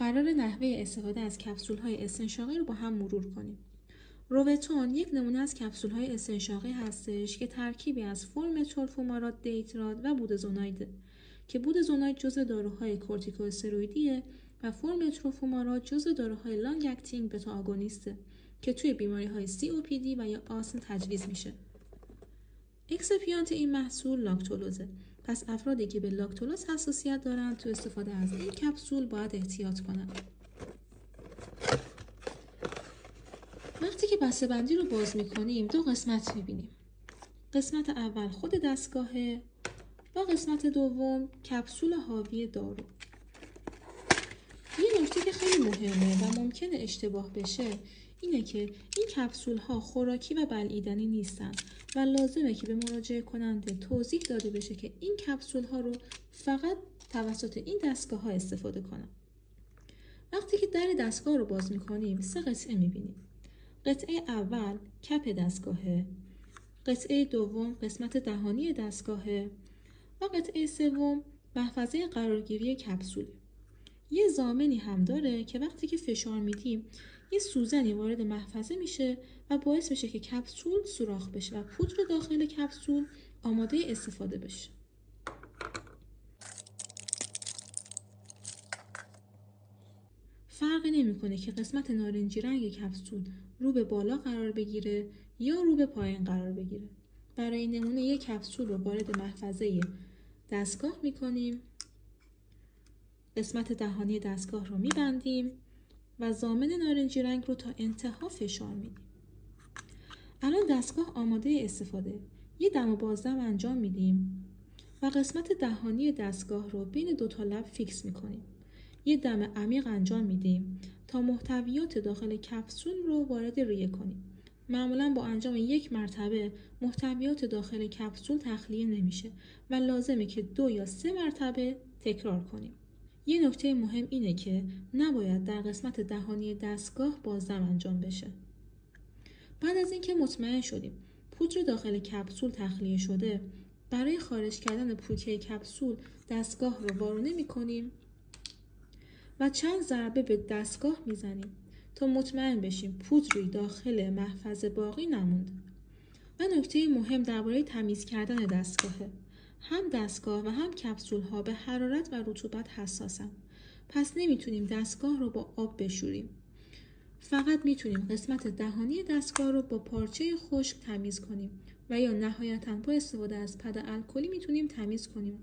قرار نحوه استفاده از کپسول‌های استنشاقی رو با هم مرور کنیم. روتون یک نمونه از کپسول‌های استنشاقی هستش که ترکیبی از فرمترول فومارات دیترات و بودازونایده که بودازوناید جزء داروهای کورتیکوستروئیدیه و فرمترول فومارات جزء داروهای لانگ اکتینگ بتا آگونیسته که توی بیماری‌های COPD و یا آسم تجویز میشه. اکسپیانت این محصول لاکتولوزه. پس افرادی که به لاکتولوز حساسیت دارن تو استفاده از این کپسول باید احتیاط کنن. وقتی که بسته‌بندی رو باز می‌کنیم دو قسمت می‌بینیم. قسمت اول خود دستگاهه و قسمت دوم کپسول حاوی دارو. یه نکته که خیلی مهمه و ممکنه اشتباه بشه اینه که این کپسول ها خوراکی و بلعیدنی نیستن و لازمه که به مراجعه کننده توضیح داده بشه که این کپسول ها رو فقط توسط این دستگاه ها استفاده کنن. وقتی که در دستگاه رو باز می‌کنیم 3 قطعه می‌بینیم. قطعه اول کپ دستگاهه، قطعه دوم قسمت دهانی دستگاهه و قطعه سوم محفظه قرارگیری کپسوله. یه ضامنی هم داره که وقتی که فشار میدیم یه سوزنی وارد محفظه میشه و باعث میشه که کپسول سوراخ بشه و پودر داخل کپسول آماده استفاده بشه. فرقی نمیکنه که قسمت نارنجی رنگ کپسول رو به بالا قرار بگیره یا رو به پایین قرار بگیره. برای نمونه یک کپسول رو وارد محفظه دستگاه میکنیم، قسمت دهانی دستگاه رو میبندیم و ضامن نارنجی رنگ رو تا انتها فشار میدیم. الان دستگاه آماده استفاده. یه دم و بازدم انجام میدیم و قسمت دهانی دستگاه رو بین 2 تا لب فیکس میکنیم. یه دم عمیق انجام میدیم تا محتویات داخل کپسول رو وارد ریه کنیم. معمولا با انجام 1 مرتبه محتویات داخل کپسول تخلیه نمیشه و لازمه که 2 یا 3 مرتبه تکرار کنیم. یه نکته مهم اینه که نباید در قسمت دهانی دستگاه بازدم انجام بشه. بعد از اینکه مطمئن شدیم پودر داخل کپسول تخلیه شده، برای خارج کردن پوکه کپسول دستگاه رو وارونه می‌کنیم و چند ضربه به دستگاه میزنیم تا مطمئن بشیم پودری داخل محفظه باقی نمونده. و نکته مهم درباره تمیز کردن دستگاهه. هم دستگاه و هم کپسول ها به حرارت و رطوبت حساسن. پس نمیتونیم دستگاه رو با آب بشوریم. فقط میتونیم قسمت دهانی دستگاه رو با پارچه خشک تمیز کنیم و یا نهایتاً با استفاده از پد الکلی میتونیم تمیز کنیم.